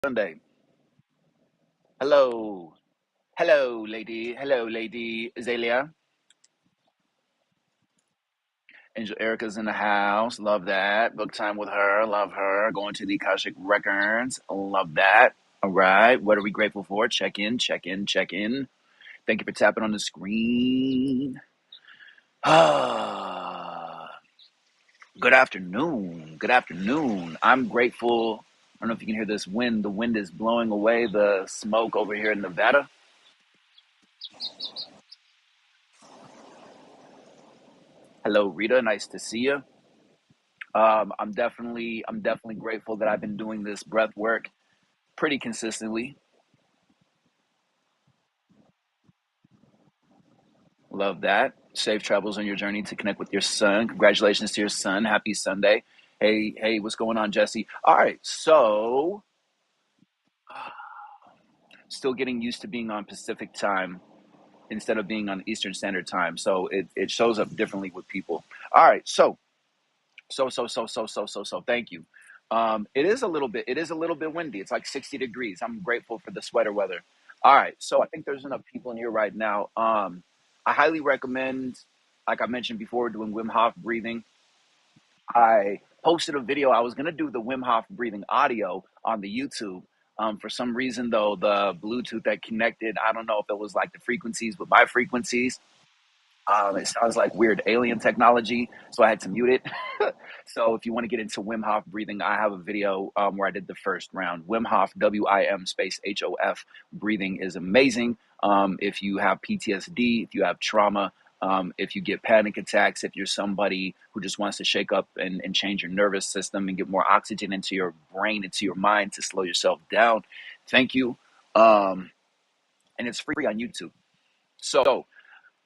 Sunday. Hello. Hello, lady. Hello, lady Azalea. Angel Erica's in the house. Love that. Book time with her. Love her. Going to the Akashic Records. Love that. All right. What are we grateful for? Check in, check in, check in. Thank you for tapping on the screen. Ah, good afternoon. Good afternoon. I'm grateful. I don't know if you can hear this wind. The wind is blowing away the smoke over here in Nevada. Hello, Rita. Nice to see you. I'm definitely grateful that I've been doing this breath work pretty consistently. Love that. Safe travels on your journey to connect with your son. Congratulations to your son. Happy Sunday. Hey, hey, what's going on, Jesse? All right, so still getting used to being on Pacific time instead of being on Eastern Standard Time. So it shows up differently with people. All right, so. Thank you. It is a little bit windy. It's like 60 degrees. I'm grateful for the sweater weather. All right, so I think there's enough people in here right now. I highly recommend, like I mentioned before, doing Wim Hof breathing. I posted a video. I was gonna do the Wim Hof breathing audio on the YouTube. For some reason, though, the Bluetooth that connected, I don't know if it was like the frequencies with my frequencies. It sounds like weird alien technology, so I had to mute it. So if you want to get into Wim Hof breathing, I have a video where I did the first round. Wim Hof, WIM space HOF breathing is amazing. If you have PTSD, if you have trauma, if you get panic attacks, if you're somebody who just wants to shake up and change your nervous system and get more oxygen into your brain, into your mind to slow yourself down, thank you. Um, and it's free on YouTube. So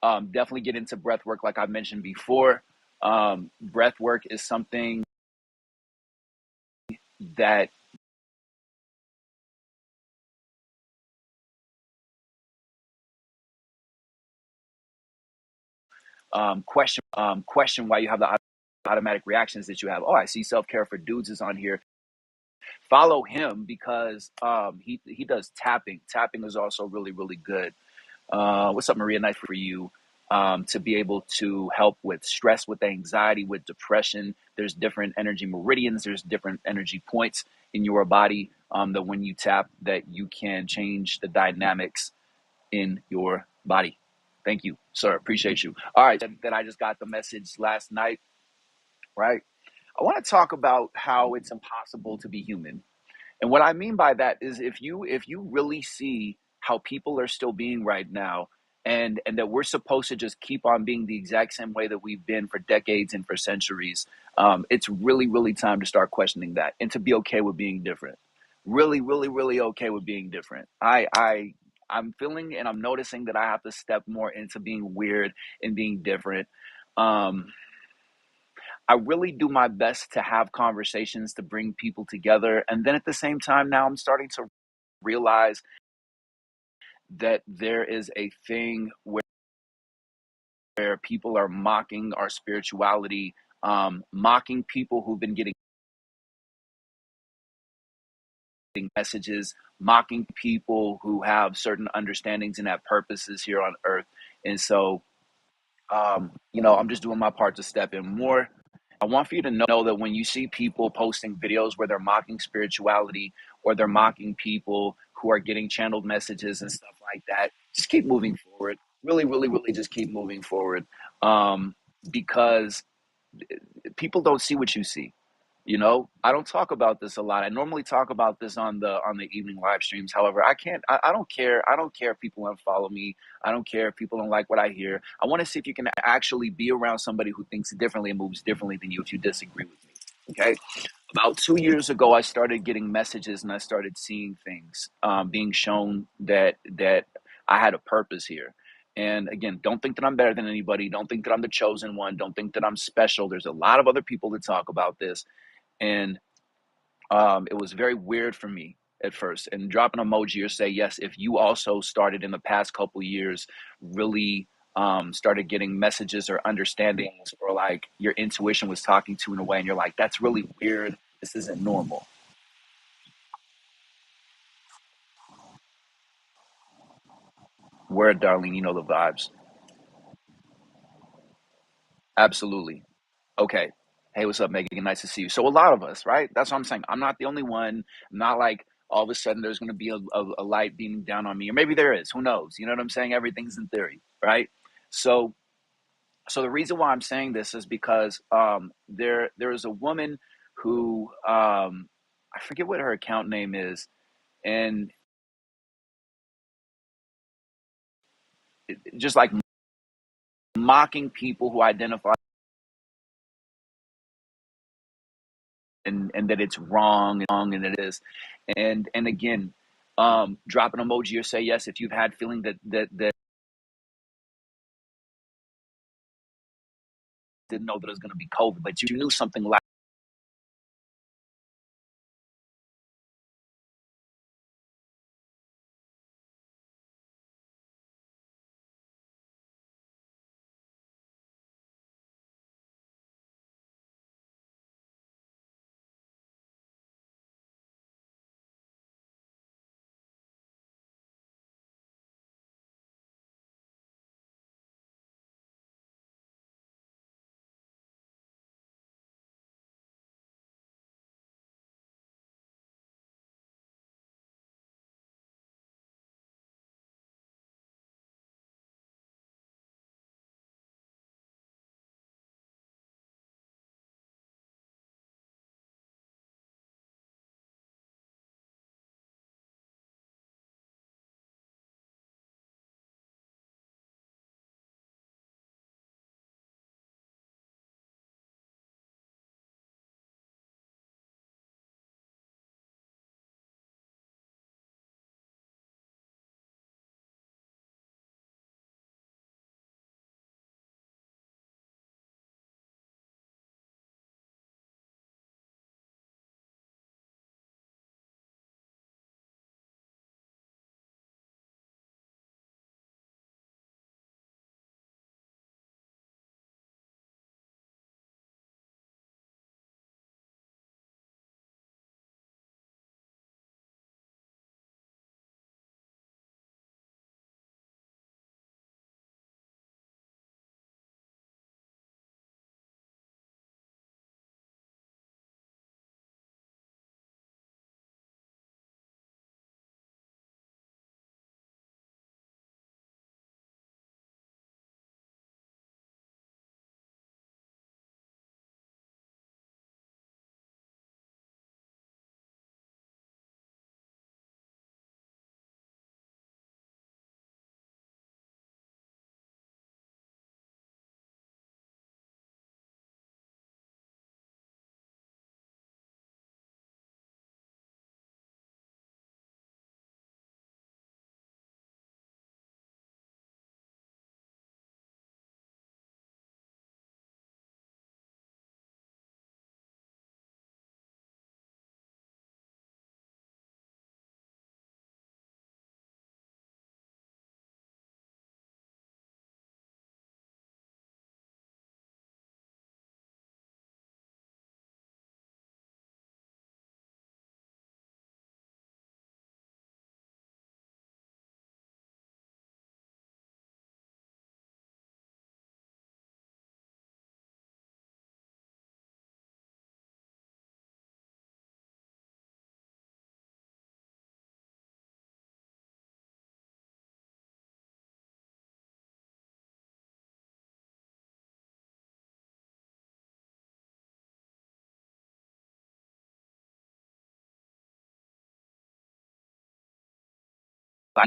definitely get into breath work, like I mentioned before. Breath work is something that question why you have the automatic reactions that you have. Oh, I see self care for dudes is on here. Follow him because he does tapping. Tapping is also really really good. What's up, Maria? Nice for you. To be able to help with stress, with anxiety, with depression. There's different energy meridians. There's different energy points in your body that when you tap, that you can change the dynamics in your body. Thank you, sir. Appreciate you. All right, then I just got the message last night, right? I want to talk about how it's impossible to be human. And what I mean by that is if you really see how people are still being right now, and that we're supposed to just keep on being the exact same way that we've been for decades and for centuries, it's really really time to start questioning that and to be okay with being different. Really really really okay with being different. I'm feeling and I'm noticing that I have to step more into being weird and being different. Um, I really do my best to have conversations to bring people together. And then at the same time, now I'm starting to realize that there is a thing where people are mocking our spirituality, mocking people who've been getting messages, mocking people who have certain understandings and have purposes here on earth. And so, I'm just doing my part to step in more. I want for you to know that when you see people posting videos where they're mocking spirituality or they're mocking people who are getting channeled messages and stuff like that, just keep moving forward. Really, really, really just keep moving forward. Because people don't see what you see. I don't talk about this a lot. I normally talk about this on the evening live streams. However, I can't. I don't care. I don't care if people unfollow me. I don't care if people don't like what I hear. I want to see if you can actually be around somebody who thinks differently and moves differently than you if you disagree with me. Okay. About 2 years ago, I started getting messages and I started seeing things being shown that I had a purpose here. And again, don't think that I'm better than anybody. Don't think that I'm the chosen one. Don't think that I'm special. There's a lot of other people that talk about this, and it was very weird for me at first. And drop an emoji or say yes if you also started in the past couple years really started getting messages or understandings, or like your intuition was talking to you in a way and you're like, that's really weird, this isn't normal. Word, darling. You know the vibes. Absolutely. Okay. Hey, what's up, Megan? Nice to see you. So a lot of us, right? That's what I'm saying. I'm not the only one. I'm not like all of a sudden there's going to be a light beaming down on me, or maybe there is. Who knows? You know what I'm saying? Everything's in theory, right? So, so the reason why I'm saying this is because there is a woman who I forget what her account name is, and just like mocking people who identify and that it's wrong and it is, and again, drop an emoji or say yes if you've had feeling that didn't know that it was going to be COVID, but you knew something like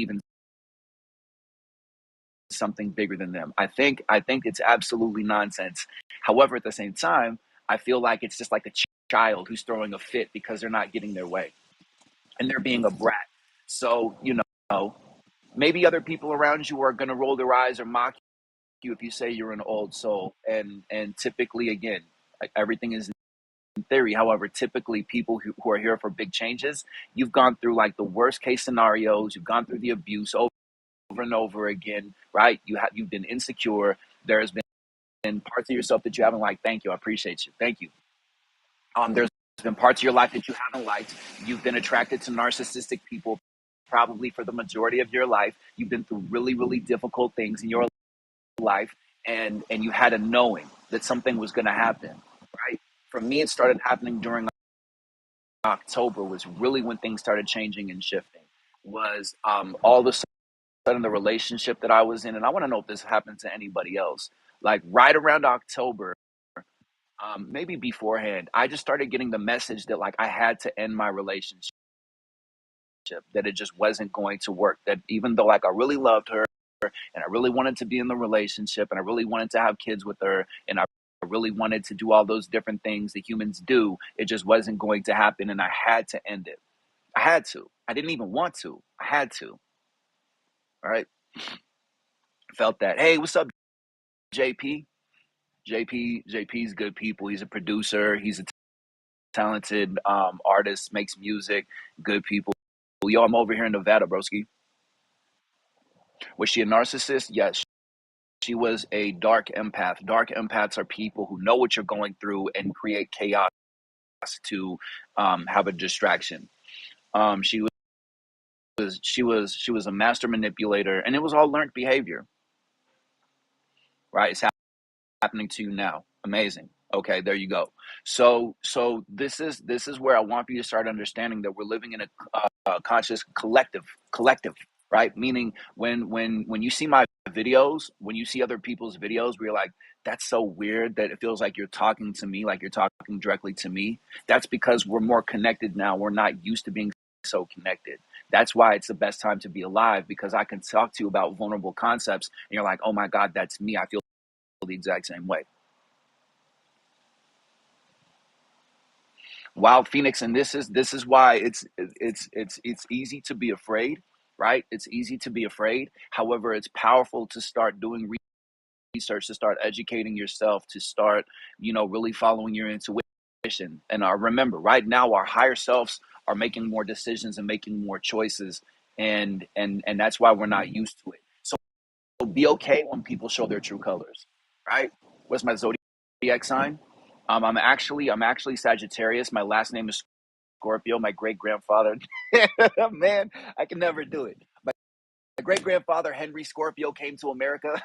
even something bigger than them. I think it's absolutely nonsense. However, at the same time, I feel like it's just like a child who's throwing a fit because they're not getting their way and they're being a brat. So, maybe other people around you are going to roll their eyes or mock you if you say you're an old soul. And typically, again, like, everything is in theory. However, typically people who are here for big changes, you've gone through like the worst case scenarios. You've gone through the abuse over and over again, right? You've been insecure. There has been parts of yourself that you haven't liked. Thank you. I appreciate you. Thank you. There's been parts of your life that you haven't liked. You've been attracted to narcissistic people probably for the majority of your life. You've been through really, really difficult things in your life, and you had a knowing that something was going to happen, right? For me, it started happening during October. Was really when things started changing and shifting. Was all of a sudden the relationship that I was in, and I want to know if this happened to anybody else. Like right around October, maybe beforehand, I just started getting the message that like I had to end my relationship, that it just wasn't going to work. That even though like I really loved her and I really wanted to be in the relationship and I really wanted to have kids with her and I really wanted to do all those different things that humans do, it just wasn't going to happen and I had to end it. I had to. I didn't even want to. I had to. All right. Felt that. Hey, what's up, JP? JP's good people. He's a producer. He's a talented artist, makes music, good people. Yo, I'm over here in Nevada, broski. Was she a narcissist? Yes. She was a dark empath. Dark empaths are people who know what you're going through and create chaos to have a distraction. She was a master manipulator, and it was all learned behavior. Right? It's happening to you now. Amazing. Okay, there you go. So this is where I want you to start understanding that we're living in a conscious collective, right? Meaning when you see my videos, when you see other people's videos, where you're like, that's so weird that it feels like you're talking to me, like you're talking directly to me. That's because we're more connected now. We're not used to being so connected. That's why it's the best time to be alive, because I can talk to you about vulnerable concepts and you're like, oh my God, that's me. I feel the exact same way. Wild Phoenix, and this is why it's easy to be afraid, right? It's easy to be afraid. However, it's powerful to start doing research, to start educating yourself, to start, really following your intuition. And remember, right now, our higher selves are making more decisions and making more choices, and that's why we're not used to it. So be okay when people show their true colors, right? What's my zodiac sign? I'm actually Sagittarius. My last name is Scorpio. My great grandfather, man, I can never do it. My great grandfather Henry Scorpio came to America.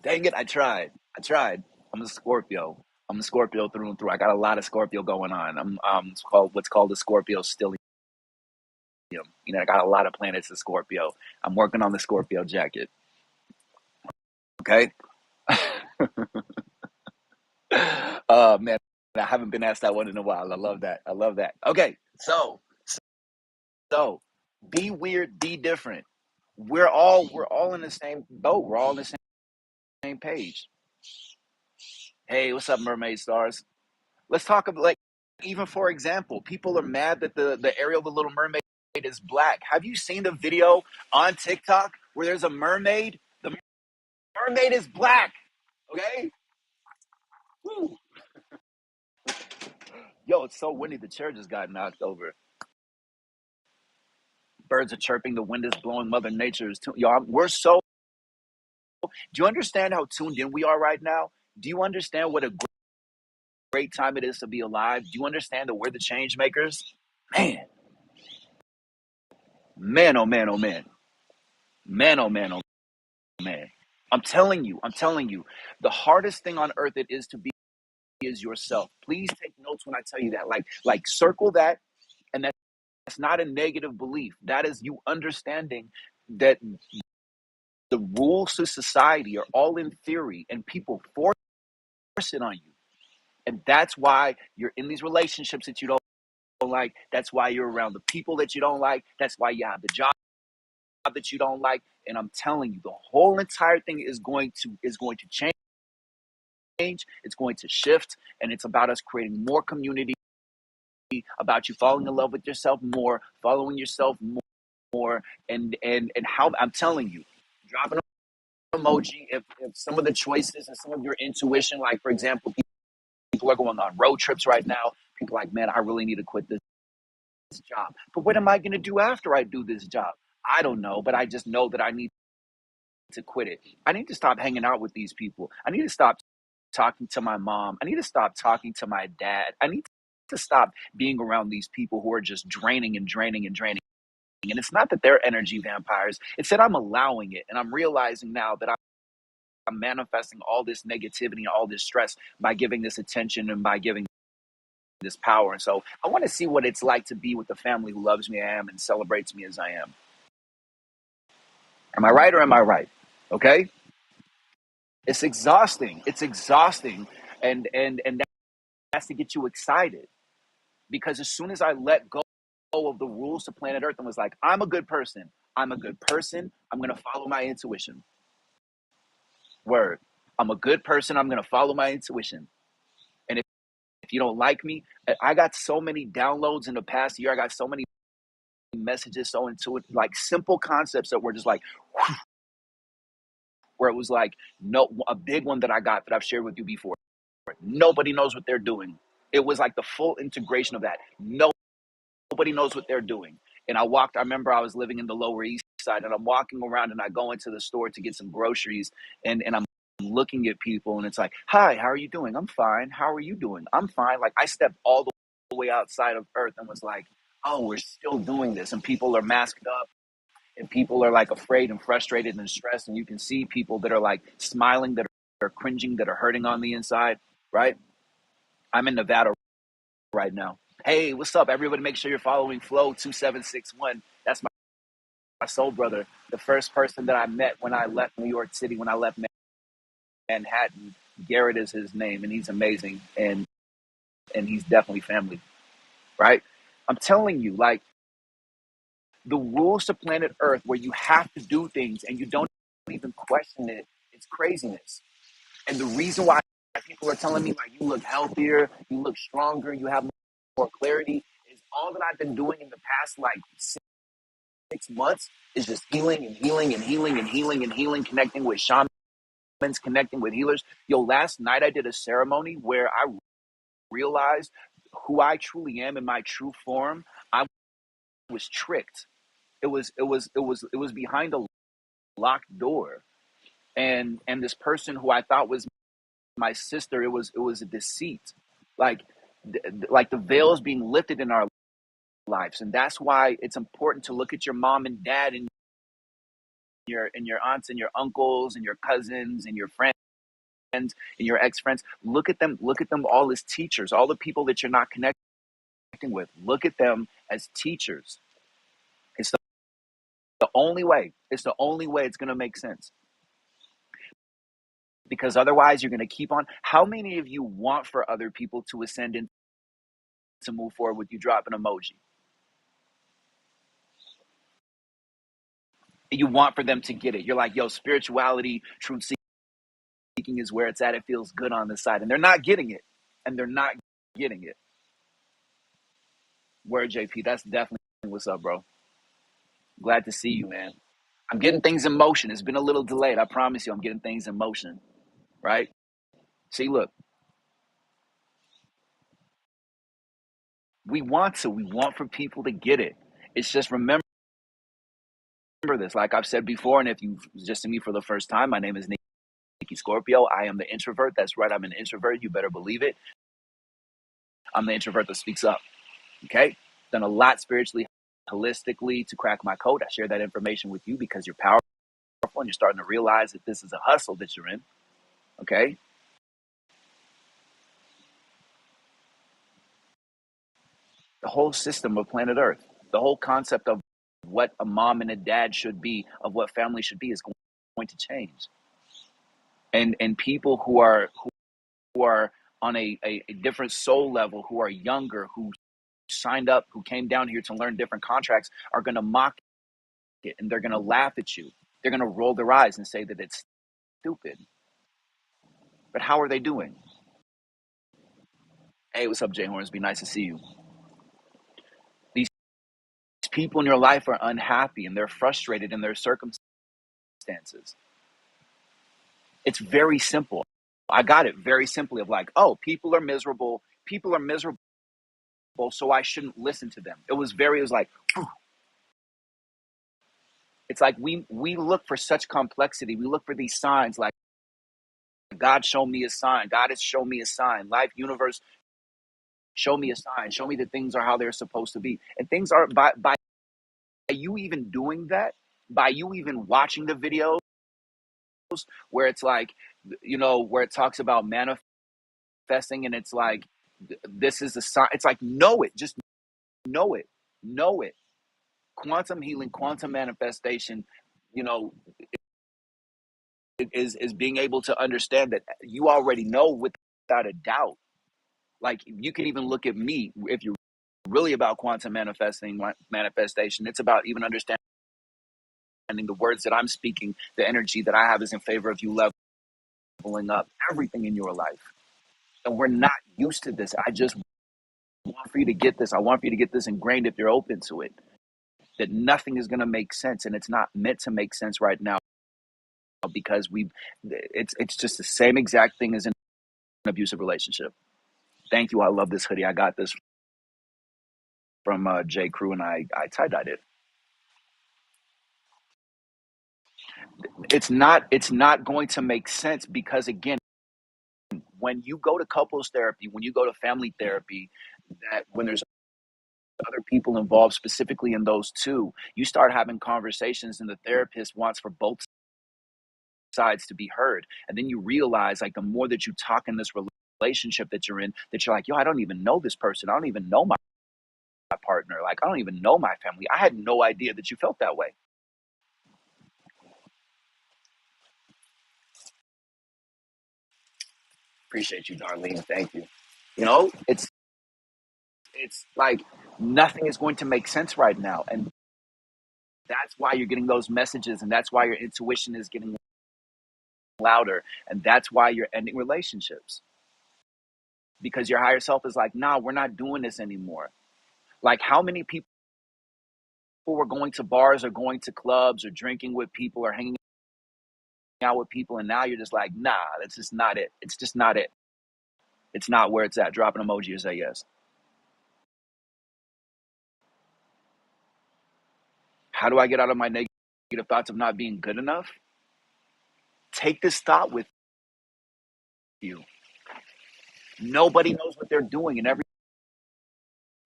Dang it, I tried. I tried. I'm a Scorpio. I'm a Scorpio through and through. I got a lot of Scorpio going on. I'm it's called what's called the Scorpio stellium. I got a lot of planets in Scorpio. I'm working on the Scorpio jacket. Okay. Man, I haven't been asked that one in a while. I love that. I love that. Okay, so be weird, be different. We're all in the same boat. We're all in the same page. Hey, what's up, mermaid stars? Let's talk about, like, even for example, people are mad that the Ariel, the Little Mermaid, is black. Have you seen the video on TikTok where there's a mermaid? The mermaid is black. Okay. Woo. Yo, it's so windy. The chair just got knocked over. Birds are chirping. The wind is blowing. Mother Nature is y'all. We're so. Do you understand how tuned in we are right now? Do you understand what a great time it is to be alive? Do you understand that we're the change makers? Man, man, oh man, oh man, man, oh man, oh man. I'm telling you, the hardest thing on earth it is to be is yourself. Please take notes when I tell you that. Like circle that, and that's not a negative belief. That is you understanding that the rules to society are all in theory, and people force it on you. And that's why you're in these relationships that you don't like. That's why you're around the people that you don't like. That's why you have the job that you don't like. And I'm telling you, the whole entire thing is going to change. It's going to shift, and it's about us creating more community, about you falling in love with yourself more, following yourself more, and how I'm telling you, drop an emoji if some of the choices and some of your intuition, like for example, people are going on road trips right now. People are like, man, I really need to quit this job. But what am I going to do after I do this job? I don't know, but I just know that I need to quit it. I need to stop hanging out with these people. I need to stop talking to my mom. I need to stop talking to my dad. I need to stop being around these people who are just draining and draining and draining. And it's not that they're energy vampires, it's that I'm allowing it. And I'm realizing now that I'm manifesting all this negativity and all this stress by giving this attention and by giving this power. And so I want to see what it's like to be with the family who loves me I am and celebrates me as I am. Am I right or am I right? Okay? It's exhausting. It's exhausting. And that's to get you excited. Because as soon as I let go of the rules to planet Earth and was like, I'm a good person. I'm a good person. I'm gonna follow my intuition. Word. I'm a good person. I'm gonna follow my intuition. And if you don't like me, I got so many downloads in the past year. I got so many messages, so intuitive, like simple concepts that were just like where it was like no a big one that I got that I've shared with you before. Nobody knows what they're doing. It was like the full integration of that. Nobody knows what they're doing. And I remember I was living in the Lower East Side and I'm walking around and I go into the store to get some groceries and I'm looking at people and it's like, hi, how are you doing? I'm fine. How are you doing? I'm fine. Like I stepped all the way outside of Earth and was like, oh, we're still doing this. And people are masked up and people are like afraid and frustrated and stressed. And you can see people that are like smiling, that are cringing, that are hurting on the inside, right? I'm in Nevada right now. Hey, what's up, everybody? Make sure you're following Flow2761. That's my soul brother, the first person that I met when I left New York City, when I left Manhattan. Garrett is his name, and he's amazing, and he's definitely family, right? I'm telling you, like the rules to planet Earth, where you have to do things and you don't even question it, it's craziness. And the reason why people are telling me like you look healthier, you look stronger, you have more clarity, is all that I've been doing in the past like 6 months is just healing and healing and healing and healing and healing, connecting with shamans, connecting with healers. Yo, last night I did a ceremony where I realized who I truly am in my true form. I was tricked. It was behind a locked door. And this person who I thought was my sister, it was a deceit. Like like the veil is being lifted in our lives. And that's why it's important to look at your mom and dad and your aunts and your uncles and your cousins and your friends and your ex-friends. Look at them all as teachers. All the people that you're not connecting with, look at them as teachers. It's the only way. It's the only way it's going to make sense. Because otherwise you're going to keep on. How many of you want for other people to ascend and to move forward with you? Drop an emoji. You want for them to get it. You're like, yo, spirituality, truth seeking is where it's at. It feels good on this side. And they're not getting it. And they're not getting it. Word, JP. That's definitely what's up, bro. Glad to see you, man. I'm getting things in motion. It's been a little delayed. I promise you, I'm getting things in motion, right? See, look, we want for people to get it. It's just remember this. Like I've said before, and if you've just seen me for the first time, my name is Nikki Scorpio. I am the introvert. That's right. I'm an introvert. You better believe it. I'm the introvert that speaks up. Okay. Done a lot spiritually, holistically to crack my code. I share that information with you because you're powerful and you're starting to realize that this is a hustle that you're in. Okay. The whole system of planet Earth, the whole concept of what a mom and a dad should be, of what family should be, is going to change. And people who are on a different soul level, who are younger, who signed up, who came down here to learn different contracts, are going to mock it and they're going to laugh at you. They're going to roll their eyes and say that it's stupid. But how are they doing? Hey, what's up, Jay Hornsby? Nice to see you. These people in your life are unhappy and they're frustrated in their circumstances. It's very simple. I got it very simply of like, oh, people are miserable. People are miserable, so I shouldn't listen to them. It was like, whew. It's like we look for such complexity. We look for these signs like God, show me a sign. God has shown me a sign. Life, universe, show me a sign. Show me that things are how they're supposed to be. And things are by you even doing that, by you even watching the videos where it's like, where it talks about manifesting and it's like, this is a sign. It's like, know it. Just know it. Know it. Quantum healing, quantum manifestation, you know, is being able to understand that you already know without a doubt. Like you can even look at me if you're really about quantum manifestation. It's about even understanding the words that I'm speaking, the energy that I have is in favor of you leveling up everything in your life. And we're not used to this. I just want for you to get this. I want for you to get this ingrained if you're open to it. That nothing is going to make sense, and it's not meant to make sense right now because it's just the same exact thing as an abusive relationship. Thank you. I love this hoodie. I got this from J. Crew, and I tie dyed it. It's not going to make sense because again, when you go to couples therapy, when you go to family therapy, that when there's other people involved, specifically in those two, you start having conversations, and the therapist wants for both sides to be heard. And then you realize, like, the more that you talk in this relationship that you're in, that you're like, yo, I don't even know this person. I don't even know my partner. Like, I don't even know my family. I had no idea that you felt that way. Appreciate you, Darlene. Thank you. It's like nothing is going to make sense right now. And that's why you're getting those messages, and that's why your intuition is getting louder, and that's why you're ending relationships because your higher self is like, nah, we're not doing this anymore. Like, how many people were going to bars or going to clubs or drinking with people or hanging out with people, and now you're just like, nah, that's just not it. It's just not it. It's not where it's at. Drop an emoji or say yes. How do I get out of my negative thoughts of not being good enough? Take this thought with you. Nobody knows what they're doing, and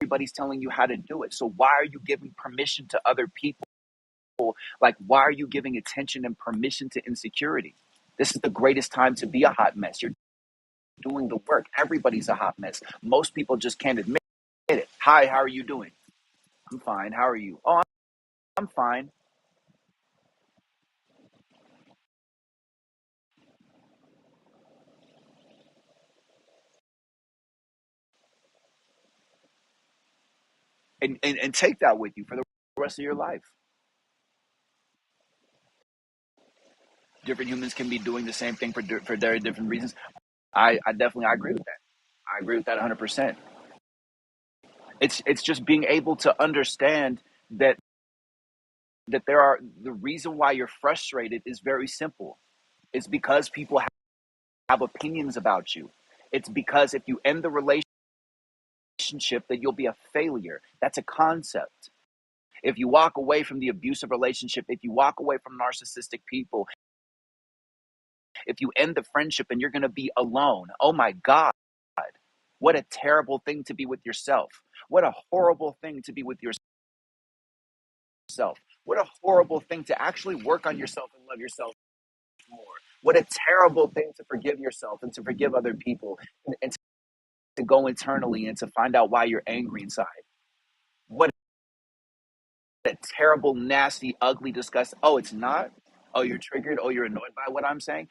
everybody's telling you how to do it. So why are you giving permission to other people? Like, why are you giving attention and permission to insecurity? This is the greatest time to be a hot mess. You're doing the work. Everybody's a hot mess. Most people just can't admit it. Hi, how are you doing? I'm fine. How are you? Oh, I'm fine. And take that with you for the rest of your life. Different humans can be doing the same thing for very different reasons. I definitely I agree with that. I agree with that 100%. It's just being able to understand that there are the reason why you're frustrated is very simple. It's because people have opinions about you. It's because if you end the relationship, that you'll be a failure. That's a concept. If you walk away from the abusive relationship, if you walk away from narcissistic people, if you end the friendship and you're going to be alone, oh my God, what a terrible thing to be with yourself. What a horrible thing to be with yourself. What a horrible thing to actually work on yourself and love yourself more. What a terrible thing to forgive yourself and to forgive other people and to go internally and to find out why you're angry inside. What a terrible, nasty, ugly, disgusting. Oh, it's not? Oh, you're triggered? Oh, you're annoyed by what I'm saying?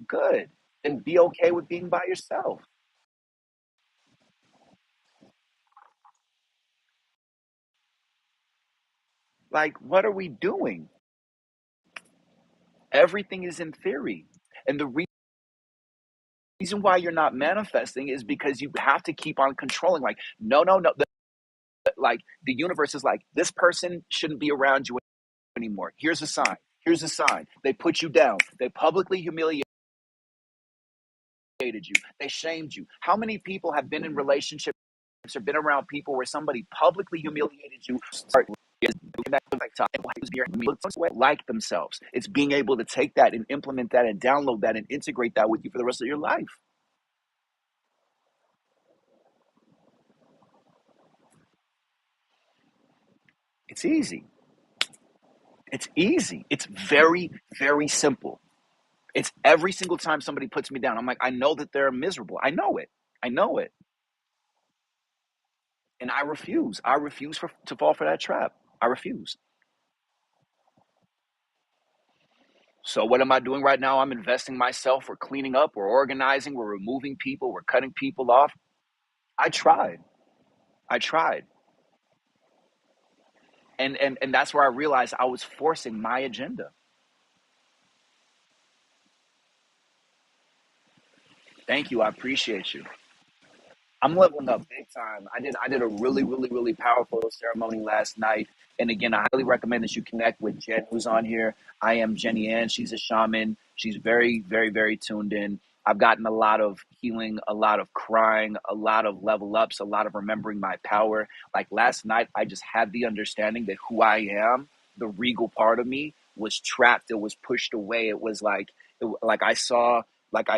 Good. Then be okay with being by yourself. Like, what are we doing? Everything is in theory. And the reason why you're not manifesting is because you have to keep on controlling. Like, no, no, no. Like, the universe is like, this person shouldn't be around you anymore. Here's a sign. Here's a sign. They put you down. They publicly humiliated you. They shamed you. How many people have been in relationships or been around people where somebody publicly humiliated you? Like themselves. It's being able to take that and implement that and download that and integrate that with you for the rest of your life. It's easy. It's easy. It's very, very simple. It's every single time somebody puts me down, I'm like, I know that they're miserable. I know it. I know it. And I refuse. I refuse to fall for that trap. I refuse. So what am I doing right now? I'm investing myself. We're cleaning up. We're organizing. We're removing people. We're cutting people off. I tried. I tried. And that's where I realized I was forcing my agenda. Thank you. I appreciate you. I'm leveling up big time. I did a really powerful ceremony last night. And again, I highly recommend that you connect with Jen, who's on here. I am Jenny Ann. She's a shaman. She's very tuned in. I've gotten a lot of healing, a lot of crying, a lot of level ups, a lot of remembering my power. Like last night, I just had the understanding that who I am, the regal part of me, was trapped. It was pushed away. It was like I saw like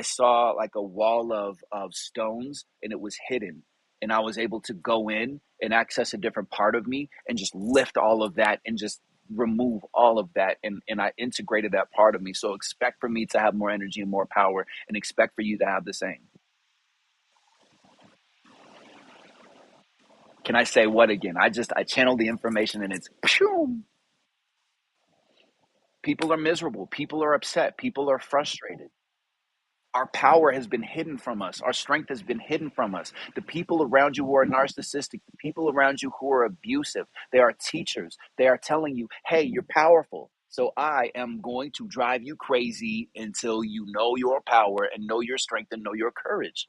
a wall of stones and it was hidden, and I was able to go in and access a different part of me and just lift all of that and just remove all of that, and I integrated that part of me. So expect for me to have more energy and more power, and expect for you to have the same. Can I say what again? I channeled the information and it's people are miserable, people are upset, people are frustrated. Our power has been hidden from us. Our strength has been hidden from us. The people around you who are narcissistic, the people around you who are abusive, they are teachers. They are telling you, hey, you're powerful. So I am going to drive you crazy until you know your power and know your strength and know your courage.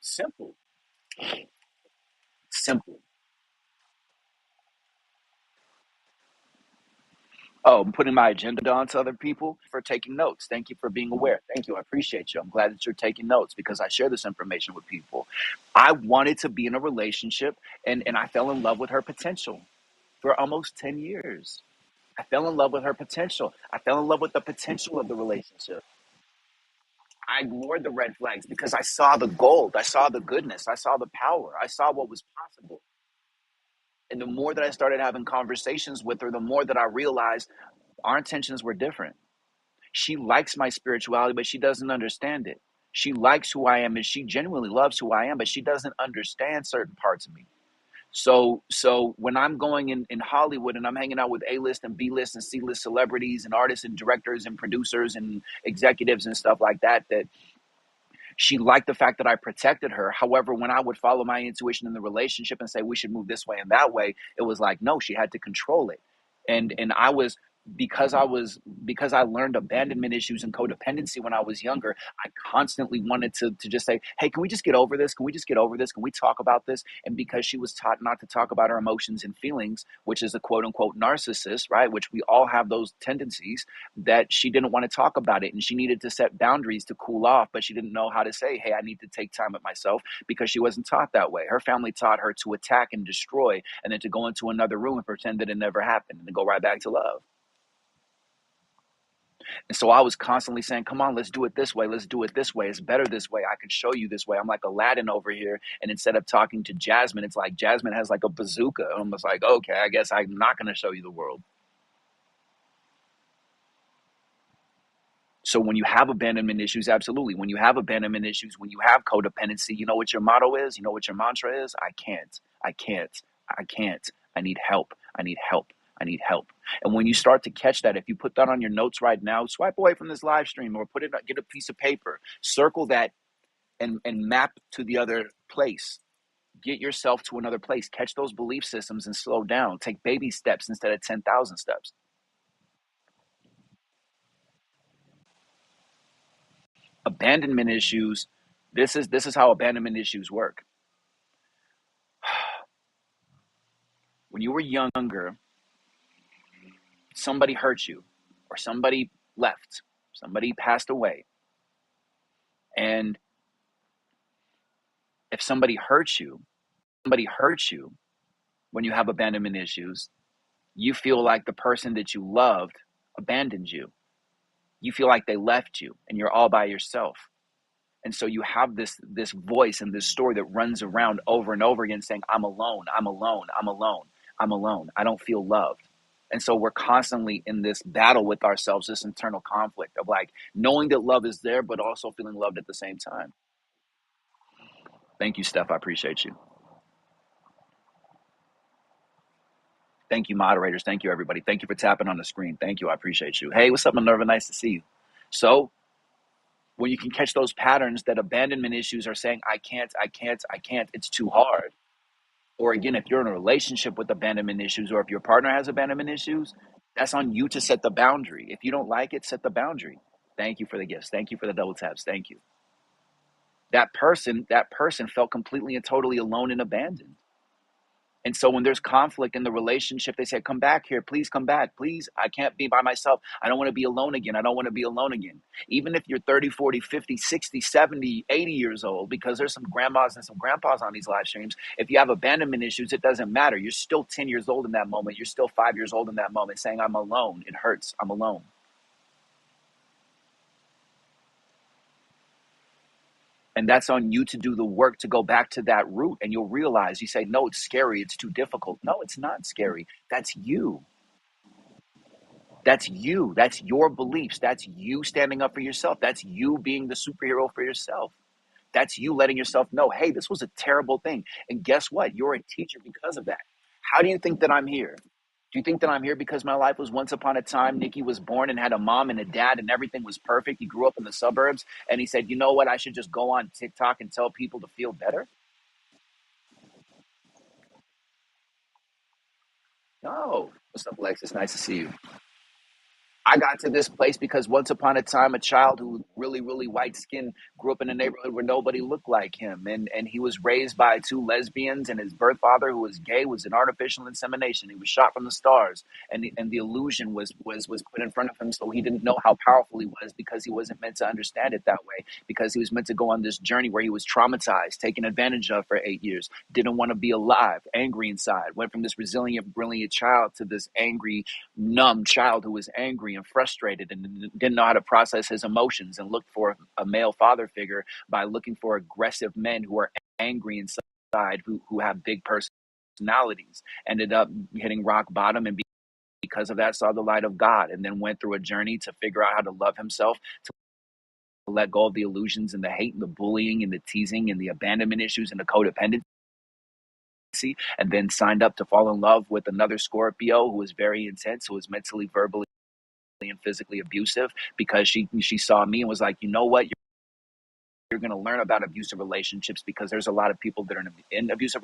Simple. Simple. Oh, I'm putting my agenda onto other people for taking notes. Thank you for being aware. Thank you. I appreciate you. I'm glad that you're taking notes because I share this information with people. I wanted to be in a relationship, and I fell in love with her potential for almost 10 years. I fell in love with her potential. I fell in love with the potential of the relationship. I ignored the red flags because I saw the gold. I saw the goodness. I saw the power. I saw what was possible. And the more that I started having conversations with her, the more that I realized our intentions were different. She likes my spirituality, but she doesn't understand it. She likes who I am and she genuinely loves who I am, but she doesn't understand certain parts of me. So when I'm going in Hollywood and I'm hanging out with A-list and B-list and C-list celebrities and artists and directors and producers and executives and stuff like that, that she liked the fact that I protected her. However, when I would follow my intuition in the relationship and say we should move this way and that way, it was like no, she had to control it. And I was because I learned abandonment issues and codependency when I was younger, I constantly wanted to just say, hey, can we just get over this? Can we just get over this? Can we talk about this? And because she was taught not to talk about her emotions and feelings, which is a quote unquote narcissist, right? Which we all have those tendencies, that she didn't want to talk about it and she needed to set boundaries to cool off, but she didn't know how to say, hey, I need to take time with myself because she wasn't taught that way. Her family taught her to attack and destroy and then to go into another room and pretend that it never happened and then go right back to love. And so I was constantly saying, come on, let's do it this way. Let's do it this way. It's better this way. I can show you this way. I'm like Aladdin over here. And instead of talking to Jasmine, it's like Jasmine has like a bazooka. I'm just like, okay, I guess I'm not going to show you the world. So when you have abandonment issues, absolutely. When you have abandonment issues, when you have codependency, you know what your motto is? You know what your mantra is? I can't. I can't. I can't. I need help. I need help. I need help. And when you start to catch that, if you put that on your notes right now, swipe away from this live stream or get a piece of paper, circle that and map to the other place. Get yourself to another place. Catch those belief systems and slow down. Take baby steps instead of 10,000 steps. Abandonment issues. This is how abandonment issues work. When you were younger, somebody hurt you or somebody left, somebody passed away, and If somebody hurts you when you have abandonment issues, you feel like the person that you loved abandoned you. You feel like they left you and you're all by yourself. And so you have this voice and this story that runs around over and over again saying, I'm alone, I'm alone, I'm alone, I'm alone. I don't feel loved. And so we're constantly in this battle with ourselves, this internal conflict of like knowing that love is there, but also feeling loved at the same time. Thank you, Steph. I appreciate you. Thank you, moderators. Thank you, everybody. Thank you for tapping on the screen. Thank you. I appreciate you. Hey, what's up, Minerva? Nice to see you. So when you can catch those patterns that abandonment issues are saying, I can't, I can't, I can't, it's too hard. Or again, if you're in a relationship with abandonment issues, or if your partner has abandonment issues, that's on you to set the boundary. If you don't like it, set the boundary. Thank you for the gifts. Thank you for the double taps. Thank you. That person felt completely and totally alone and abandoned. And so when there's conflict in the relationship, they say, come back here. Please come back. Please. I can't be by myself. I don't want to be alone again. I don't want to be alone again. Even if you're 30, 40, 50, 60, 70, 80 years old, because there's some grandmas and some grandpas on these live streams. If you have abandonment issues, it doesn't matter. You're still 10 years old in that moment. You're still 5 years old in that moment saying, I'm alone. It hurts. I'm alone. And that's on you to do the work to go back to that root. And you'll realize you say, no, it's scary. It's too difficult. No, it's not scary. That's you. That's you. That's your beliefs. That's you standing up for yourself. That's you being the superhero for yourself. That's you letting yourself know, hey, this was a terrible thing. And guess what? You're a teacher because of that. How do you think that I'm here? Do you think that I'm here because my life was once upon a time? Nikki was born and had a mom and a dad and everything was perfect. He grew up in the suburbs and he said, you know what? I should just go on TikTok and tell people to feel better. No. What's up, Lex? It's nice to see you. I got to this place because once upon a time, a child who really, really white skinned grew up in a neighborhood where nobody looked like him. And he was raised by two lesbians, and his birth father, who was gay, was an artificial insemination. He was shot from the stars. And the illusion was put in front of him. So he didn't know how powerful he was because he wasn't meant to understand it that way, because he was meant to go on this journey where he was traumatized, taken advantage of for 8 years, didn't want to be alive, angry inside, went from this resilient, brilliant child to this angry, numb child who was angry and frustrated and didn't know how to process his emotions, and looked for a male father figure by looking for aggressive men who are angry inside, who have big personalities. Ended up hitting rock bottom, and because of that saw the light of God, and then went through a journey to figure out how to love himself, to let go of the illusions and the hate and the bullying and the teasing and the abandonment issues and the codependency, and then signed up to fall in love with another Scorpio who was very intense, who was mentally, verbally, and physically abusive, because she saw me and was like, you know what, you're going to learn about abusive relationships, because there's a lot of people that are in abusive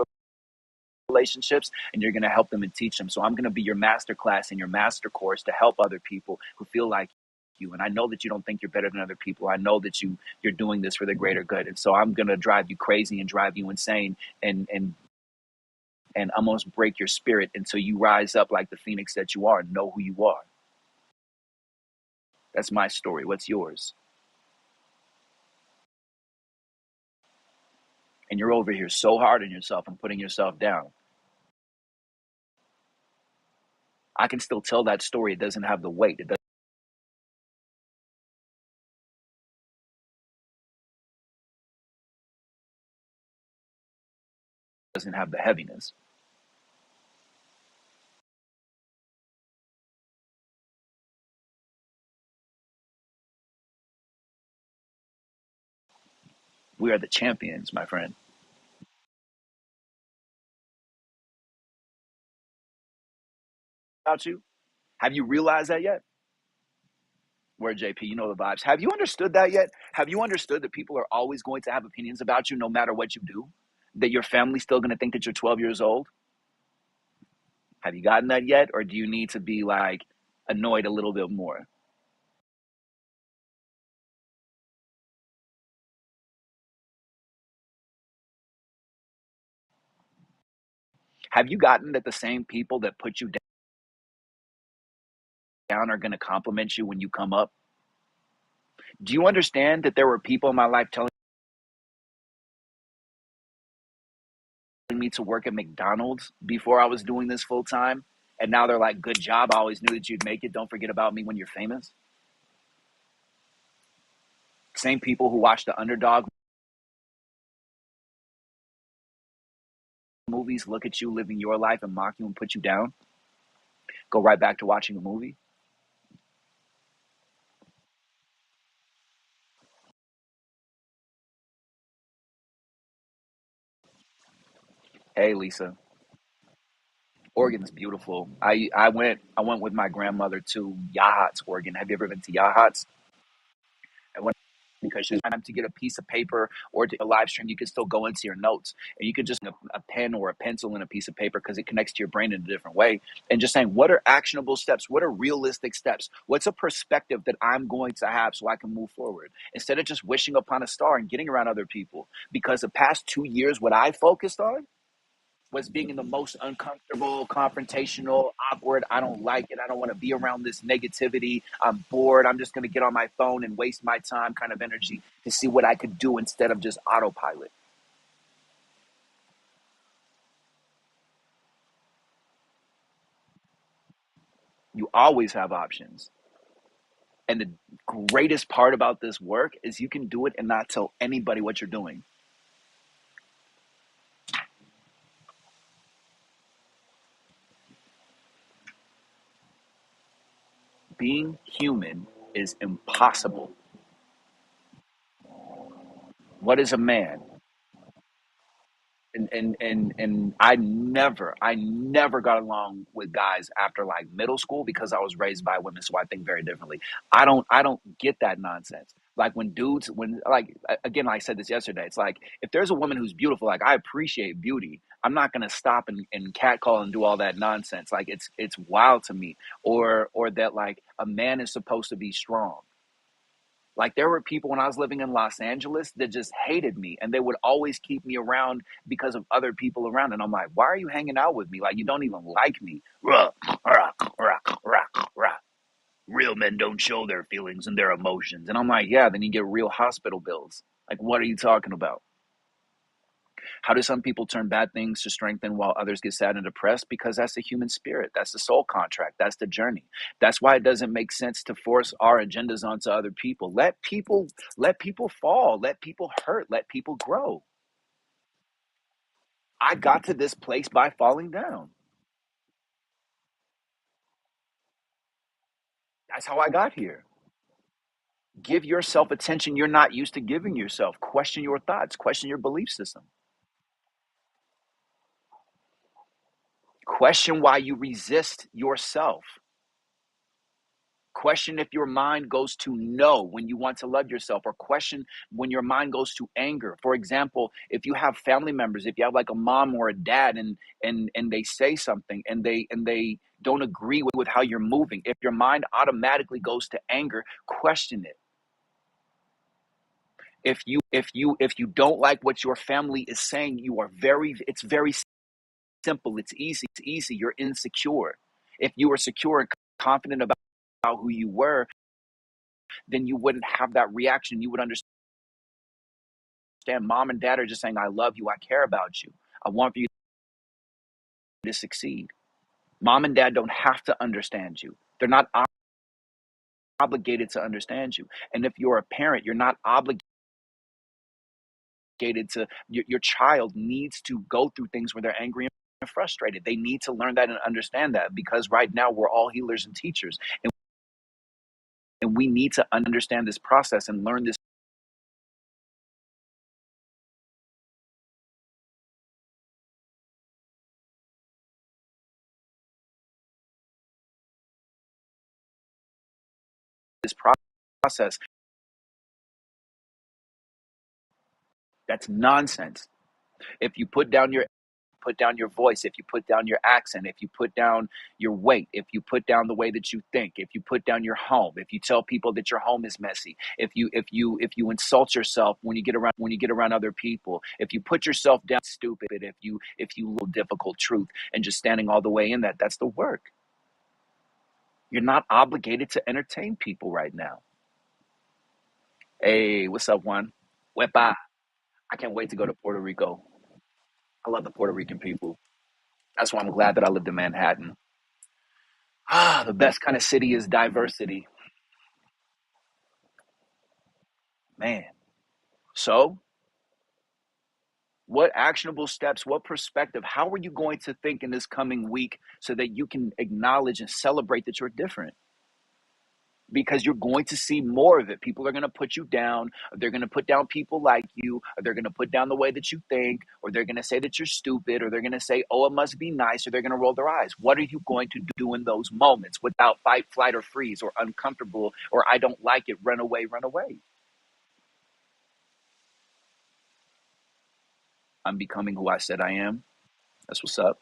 relationships, and you're going to help them and teach them. So I'm going to be your master class and your master course to help other people who feel like you. And I know that you don't think you're better than other people. I know that you're doing this for the greater good. And so I'm going to drive you crazy and drive you insane, and almost break your spirit until you rise up like the phoenix that you are and know who you are. That's my story. What's yours? And you're over here so hard on yourself and putting yourself down. I can still tell that story. It doesn't have the weight. It doesn't have the heaviness. We are the champions, my friend. About you? Have you realized that yet? Where, JP, you know the vibes. Have you understood that yet? Have you understood that people are always going to have opinions about you no matter what you do? That your family's still going to think that you're 12 years old? Have you gotten that yet? Or do you need to be like annoyed a little bit more? Have you gotten that the same people that put you down are going to compliment you when you come up? Do you understand that there were people in my life telling me to work at McDonald's before I was doing this full time. And now they're like, good job. I always knew that you'd make it. Don't forget about me when you're famous. Same people who watch the underdog movies look at you living your life and mock you and put you down, go right back to watching a movie. Hey, Lisa, Oregon's beautiful. I went with my grandmother to Yachats, Oregon. Have you ever been to Yachats? I went because she was trying to get a piece of paper or to a live stream. You could still go into your notes and you could just a pen or a pencil and a piece of paper because it connects to your brain in a different way. And just saying, what are actionable steps? What are realistic steps? What's a perspective that I'm going to have so I can move forward instead of just wishing upon a star and getting around other people? Because the past 2 years, what I focused on was being in the most uncomfortable, confrontational, awkward. I don't like it. I don't want to be around this negativity. I'm bored. I'm just going to get on my phone and waste my time kind of energy to see what I could do instead of just autopilot. You always have options. And the greatest part about this work is you can do it and not tell anybody what you're doing. Being human is impossible. What is a man? And I never got along with guys after like middle school because I was raised by women, so I think very differently. I don't get that nonsense. Like when dudes, when like again, I said this yesterday. It's like if there's a woman who's beautiful, like I appreciate beauty. I'm not gonna stop and catcall and do all that nonsense. Like it's wild to me. Or that like a man is supposed to be strong. Like there were people when I was living in Los Angeles that just hated me and they would always keep me around because of other people around. And I'm like, why are you hanging out with me? Like you don't even like me. Rah, rah, rah, rah, rah. Real men don't show their feelings and their emotions. And I'm like, yeah, then you get real hospital bills. Like, what are you talking about? How do some people turn bad things to strengthen while others get sad and depressed? Because that's the human spirit. That's the soul contract. That's the journey. That's why it doesn't make sense to force our agendas onto other people. Let people fall. Let people hurt. Let people grow. I got to this place by falling down. That's how I got here. Give yourself attention you're not used to giving yourself. Question your thoughts. Question your belief system. Question why you resist yourself. Question if your mind goes to no when you want to love yourself, or question when your mind goes to anger. For example, if you have family members, if you have like a mom or a dad and they say something and they don't agree with how you're moving, if your mind automatically goes to anger, question it. If you don't like what your family is saying, you are very it's very simple. It's easy. You're insecure. If you were secure and confident about who you were, then you wouldn't have that reaction. You would understand mom and dad are just saying, I love you, I care about you, I want for you to succeed. Mom and dad don't have to understand you. They're not obligated to understand you. And if you're a parent, you're not obligated to your child needs to go through things where they're angry and frustrated. They need to learn that and understand that, because right now we're all healers and teachers, and we need to understand this process and learn this process. That's nonsense. If you put down your voice, if you put down your accent, if you put down your weight, if you put down the way that you think, if you put down your home, if you tell people that your home is messy, if you insult yourself when you get around other people, if you put yourself down stupid, if you little difficult truth and just standing all the way in that, that's the work. You're not obligated to entertain people right now. Hey, what's up, Juan? Wepa. I can't wait to go to Puerto Rico. I love the Puerto Rican people. That's why I'm glad that I lived in Manhattan. Ah, the best kind of city is diversity, man. So, what actionable steps, what perspective, how are you going to think in this coming week so that you can acknowledge and celebrate that you're different? Because you're going to see more of it. People are going to put you down. Or they're going to put down people like you, or they're going to put down the way that you think, or they're going to say that you're stupid, or they're going to say, oh, it must be nice, or they're going to roll their eyes. What are you going to do in those moments without fight, flight, or freeze, or uncomfortable, or I don't like it, run away, run away? I'm becoming who I said I am. That's what's up.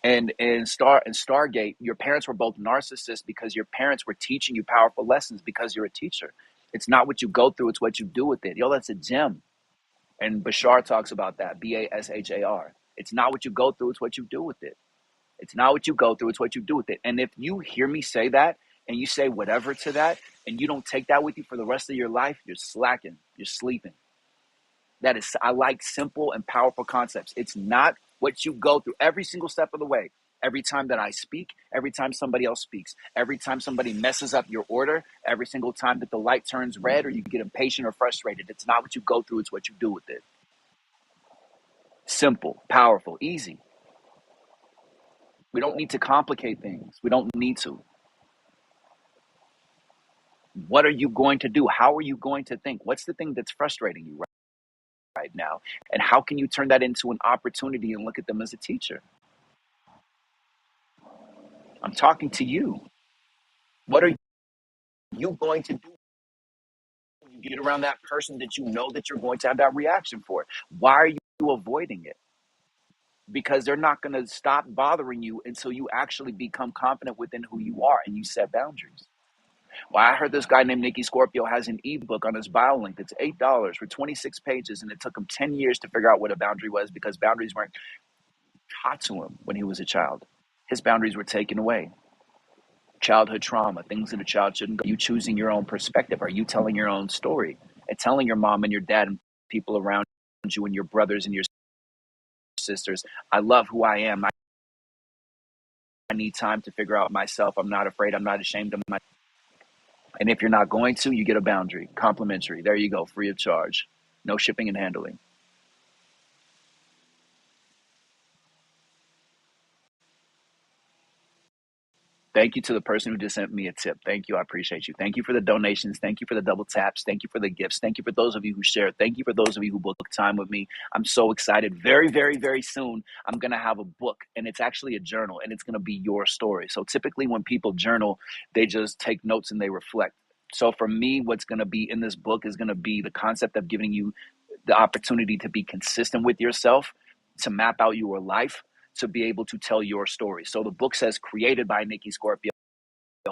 And in Stargate, your parents were both narcissists because your parents were teaching you powerful lessons because you're a teacher. It's not what you go through, it's what you do with it. Yo, that's a gem. And Bashar talks about that, Bashar. It's not what you go through, it's what you do with it. It's not what you go through, it's what you do with it. And if you hear me say that and you say whatever to that and you don't take that with you for the rest of your life, you're slacking, you're sleeping. That is, I like simple and powerful concepts. It's not what you go through every single step of the way. Every time that I speak, every time somebody else speaks, every time somebody messes up your order, every single time that the light turns red or you get impatient or frustrated, it's not what you go through, it's what you do with it. Simple, powerful, easy. We don't need to complicate things. We don't need to. What are you going to do? How are you going to think? What's the thing that's frustrating you right now? And how can you turn that into an opportunity and look at them as a teacher? I'm talking to you. What are you going to do when you get around that person that you know that you're going to have that reaction for? Why are you avoiding it? Because they're not going to stop bothering you until you actually become confident within who you are and you set boundaries. Well, I heard this guy named Nicky Scorpio has an ebook on his bio link that's $8 for 26 pages, and it took him 10 years to figure out what a boundary was because boundaries weren't taught to him when he was a child. His boundaries were taken away. Childhood trauma, things that a child shouldn't go. You choosing your own perspective. Are you telling your own story and telling your mom and your dad and people around you and your brothers and your sisters, I love who I am. I need time to figure out myself. I'm not afraid. I'm not ashamed of my. And if you're not going to, you get a boundary, complimentary. There you go, free of charge. No shipping and handling. Thank you to the person who just sent me a tip. Thank you. I appreciate you. Thank you for the donations. Thank you for the double taps. Thank you for the gifts. Thank you for those of you who shared. Thank you for those of you who booked time with me. I'm so excited. Very, very, very soon, I'm going to have a book, and it's actually a journal, and it's going to be your story. So typically, when people journal, they just take notes and they reflect. So for me, what's going to be in this book is going to be the concept of giving you the opportunity to be consistent with yourself, to map out your life, to be able to tell your story. So the book says created by Nicky Scorpio,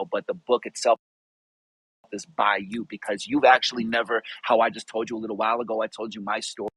but the book itself is by you because you've actually never, how I just told you a little while ago, I told you my story.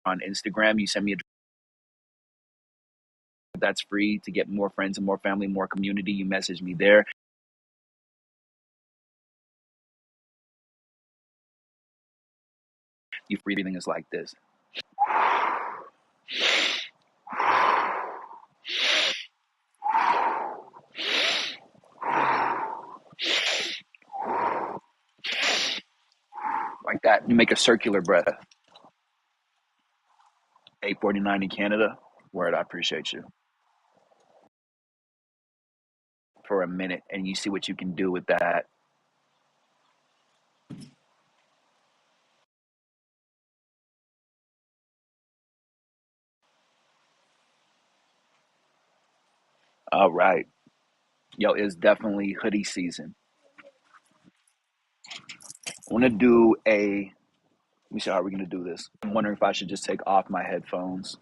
on Instagram. You send me a that's free to get more friends and more family, more community. You message me there. Your breathing is like this. Like that. You make a circular breath. 8:49 in Canada. Word, I appreciate you. For a minute, and you see what you can do with that. All right. Yo, it's definitely hoodie season. I want to do a. Let me see how we're going to do this. I'm wondering if I should just take off my headphones.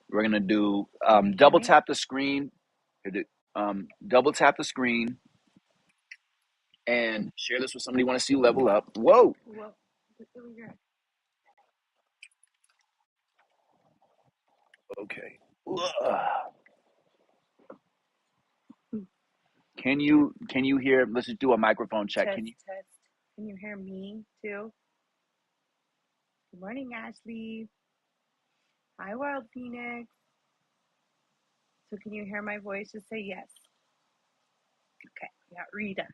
We're going to do double tap the screen. Double tap the screen and share this with somebody you want to see level up. Whoa. Okay. Can you hear? Let's just do a microphone check. Test, Can you? test. Can you hear me too? Good morning, Ashley. Hi, Wild Phoenix. So can you hear my voice? Just say yes. Okay, we got Rita.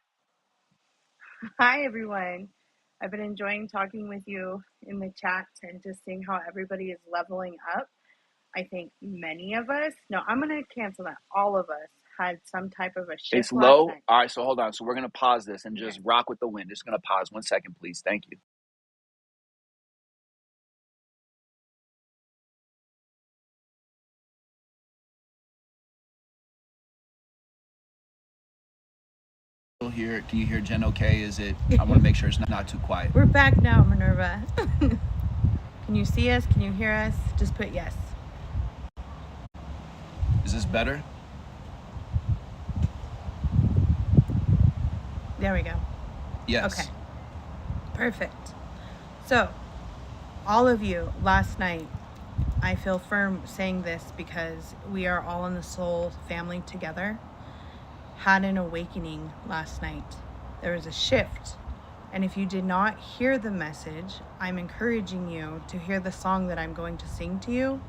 Hi, everyone. I've been enjoying talking with you in the chat and just seeing how everybody is leveling up. I think many of us, no, I'm going to cancel that. All of us had some type of a shift It's last low. night. All right, so hold on. So we're going to pause this and just rock with the wind. Just going to pause 1 second, please. Thank you. Here, can you hear Jen okay? Is it? I want to make sure it's not too quiet. We're back now, Minerva. Can you see us? Can you hear us? Just put yes. Is this better? There we go. Yes. Okay. Perfect. So, all of you, last night, I feel firm saying this because we are all in the soul family together, had an awakening last night. There was a shift. And if you did not hear the message, I'm encouraging you to hear the song that I'm going to sing to you.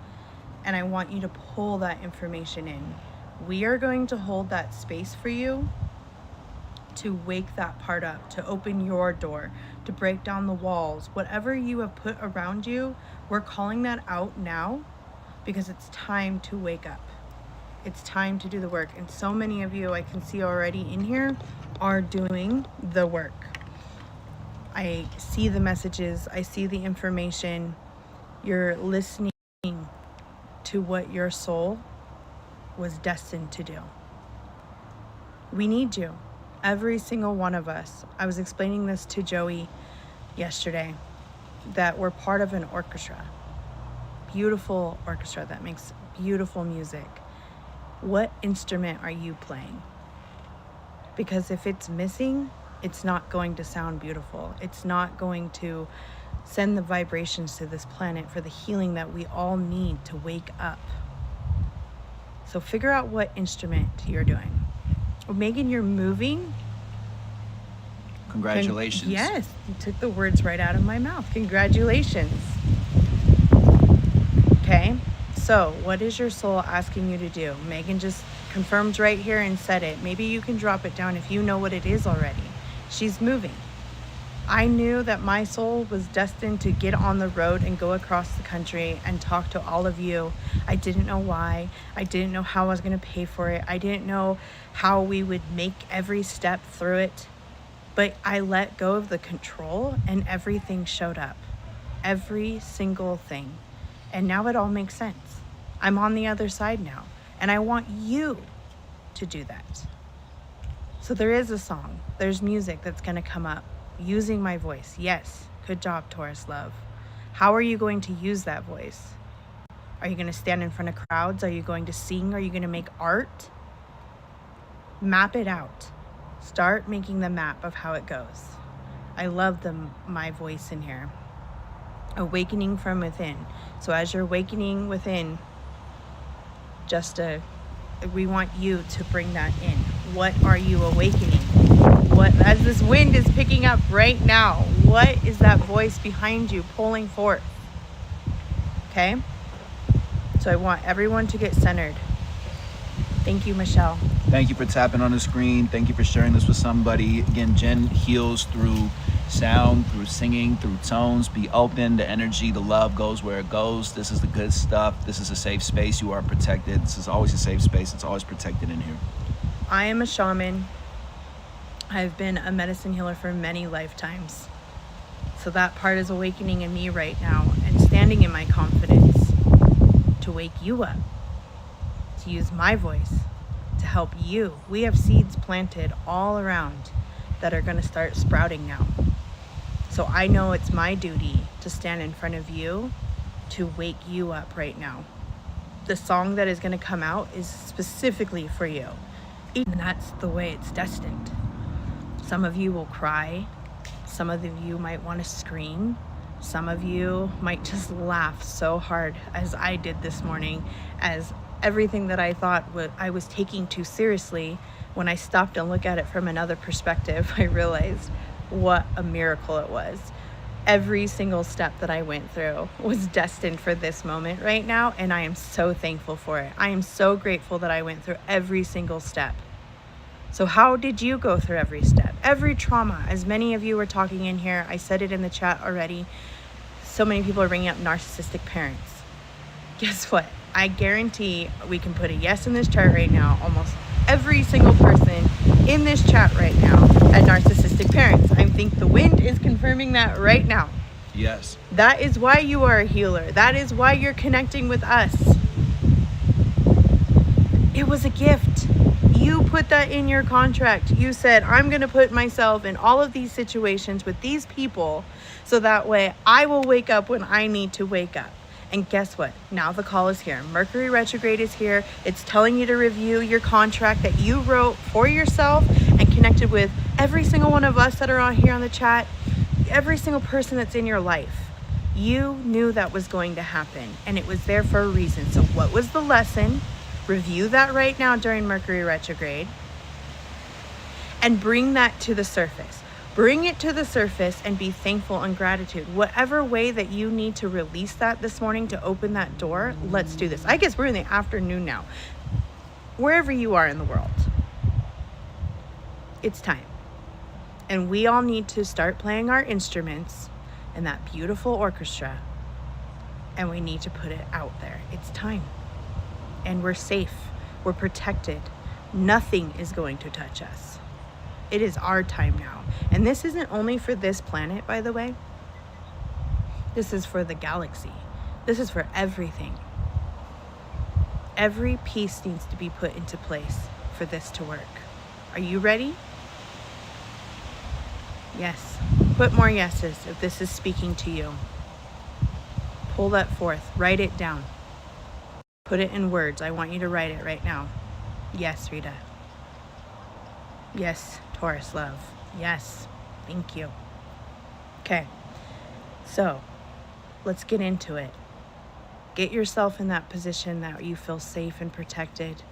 And I want you to pull that information in. We are going to hold that space for you to wake that part up, to open your door, to break down the walls. Whatever you have put around you, we're calling that out now because it's time to wake up. It's time to do the work. And so many of you I can see already in here are doing the work. I see the messages, I see the information. You're listening to what your soul was destined to do. We need you. Every single one of us. I was explaining this to Joey yesterday, that we're part of an orchestra. Beautiful orchestra that makes beautiful music. What instrument are you playing? Because if it's missing, it's not going to sound beautiful. It's not going to send the vibrations to this planet for the healing that we all need to wake up. So figure out what instrument you're doing. Megan, you're moving. Congratulations. Yes, you took the words right out of my mouth. Congratulations. Okay, so what is your soul asking you to do? Megan just confirmed right here and said it. Maybe you can drop it down if you know what it is already. She's moving. I knew that my soul was destined to get on the road and go across the country and talk to all of you. I didn't know why. I didn't know how I was going to pay for it. I didn't know how we would make every step through it. But I let go of the control and everything showed up. Every single thing. And now it all makes sense. I'm on the other side now. And I want you to do that. So there is a song. There's music that's going to come up. Using my voice. Yes. Good job, Taurus love. How are you going to use that voice? Are you going to stand in front of crowds? Are you going to sing? Are you going to make art? Map it out. Start making the map of how it goes. I love my voice in here. Awakening from within. So as you're awakening within, we want you to bring that in. What are you awakening? What, as this wind is picking up right now, what is that voice behind you pulling forth? Okay? So I want everyone to get centered. Thank you, Michelle. Thank you for tapping on the screen. Thank you for sharing this with somebody. Again, Jen heals through sound, through singing, through tones. Be open. The energy, the love goes where it goes. This is the good stuff. This is a safe space. You are protected. This is always a safe space. It's always protected in here. I am a shaman. I've been a medicine healer for many lifetimes. So that part is awakening in me right now and standing in my confidence to wake you up, to use my voice to help you. We have seeds planted all around that are going to start sprouting now. So I know it's my duty to stand in front of you to wake you up right now. The song that is going to come out is specifically for you. And that's the way it's destined. Some of you will cry. Some of you might want to scream. Some of you might just laugh so hard, as I did this morning, as everything that I thought I was taking too seriously, when I stopped and looked at it from another perspective, I realized what a miracle it was. Every single step that I went through was destined for this moment right now, and I am so thankful for it. I am so grateful that I went through every single step. So how did you go through every step? Every trauma, as many of you were talking in here, I said it in the chat already. So many people are bringing up narcissistic parents. Guess what? I guarantee we can put a yes in this chart right now. Almost every single person in this chat right now had narcissistic parents. I think the wind is confirming that right now. Yes. That is why you are a healer. That is why you're connecting with us. It was a gift. You put that in your contract. You said, I'm going to put myself in all of these situations with these people so that way I will wake up when I need to wake up. And guess what? Now the call is here. Mercury retrograde is here. It's telling you to review your contract that you wrote for yourself and connected with every single one of us that are on here on the chat, every single person that's in your life. You knew that was going to happen, and it was there for a reason. So what was the lesson? Review that right now during Mercury retrograde and bring that to the surface. Bring it to the surface and be thankful and gratitude. Whatever way that you need to release that this morning to open that door, let's do this. I guess we're in the afternoon now. Wherever you are in the world, it's time. And we all need to start playing our instruments in that beautiful orchestra. And we need to put it out there. It's time. And we're safe. We're protected. Nothing is going to touch us. It is our time now. And this isn't only for this planet, by the way. This is for the galaxy. This is for everything. Every piece needs to be put into place for this to work. Are you ready? Yes. Put more yeses if this is speaking to you. Pull that forth. Write it down. Put it in words. I want you to write it right now. Yes, Rita. Yes, Taurus love. Yes. Thank you. Okay. So, let's get into it. Get yourself in that position that you feel safe and protected.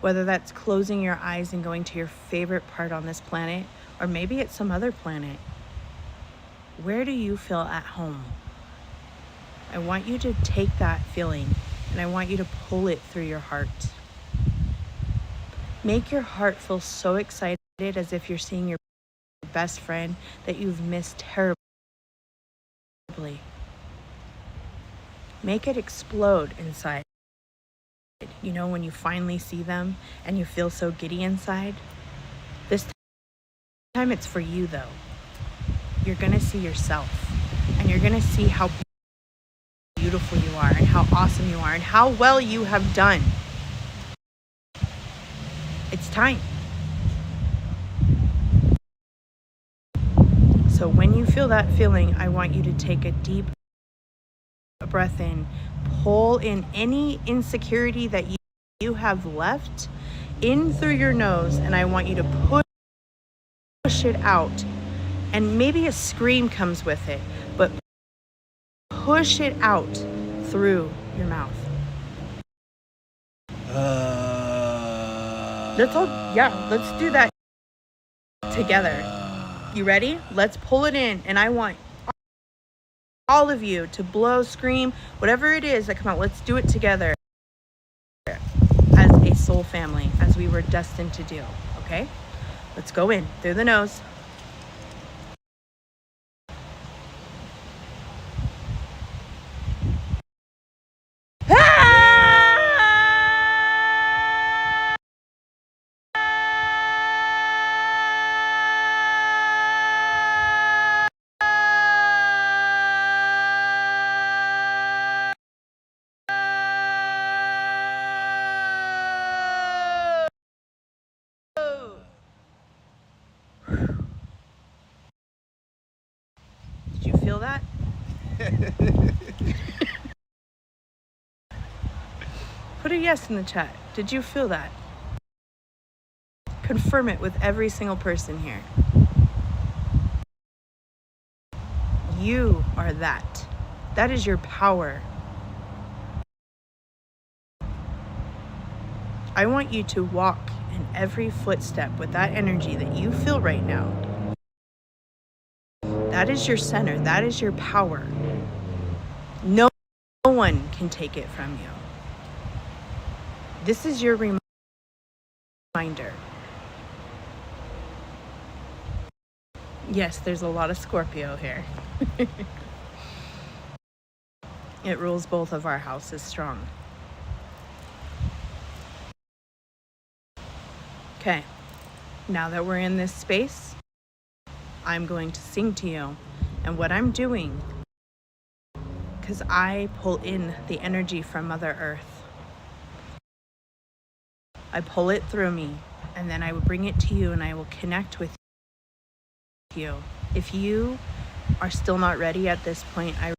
Whether that's closing your eyes and going to your favorite part on this planet, or maybe it's some other planet. Where do you feel at home? I want you to take that feeling and I want you to pull it through your heart. Make your heart feel so excited as if you're seeing your best friend that you've missed terribly. Make it explode inside. You know, when you finally see them and you feel so giddy inside. This time it's for you though. You're going to see yourself and you're going to see how beautiful you are and how awesome you are and how well you have done. It's time. So when you feel that feeling, I want you to take a deep breath in, pull in any insecurity that you have left in through your nose, and I want you to push it out. And maybe a scream comes with it, but push it out through your mouth. Let's do that together. You ready? Let's pull it in, and I want all of you to blow, scream, whatever it is that come out. Let's do it together as a soul family, as we were destined to do. Okay? Let's go in through the nose. Did you feel that? Put a yes in the chat. Did you feel that? Confirm it with every single person here. You are that. That is your power. I want you to walk in every footstep with that energy that you feel right now. That is your center. That is your power. No one can take it from you. This is your reminder. Yes, there's a lot of Scorpio here. It rules both of our houses strong. Okay, now that we're in this space, I'm going to sing to you. And what I'm doing, because I pull in the energy from Mother Earth, I pull it through me, and then I will bring it to you, and I will connect with you. If you are still not ready at this point, I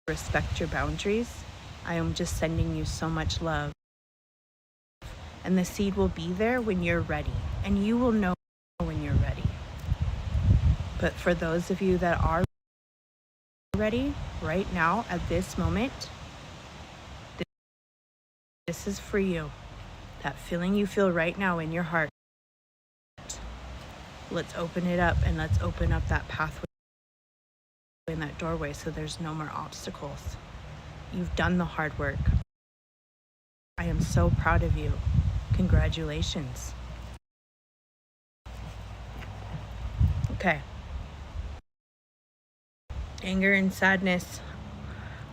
respect your boundaries. I am just sending you so much love. And the seed will be there when you're ready, and you will know when you're ready. But for those of you that are ready right now at this moment, this is for you. That feeling you feel right now in your heart. Let's open it up, and let's open up that pathway in that doorway so there's no more obstacles. You've done the hard work. I am so proud of you. Congratulations. Okay. Anger and sadness.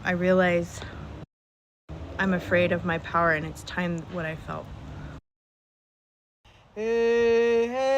I realize I'm afraid of my power, and it's time what I felt. Hey, hey.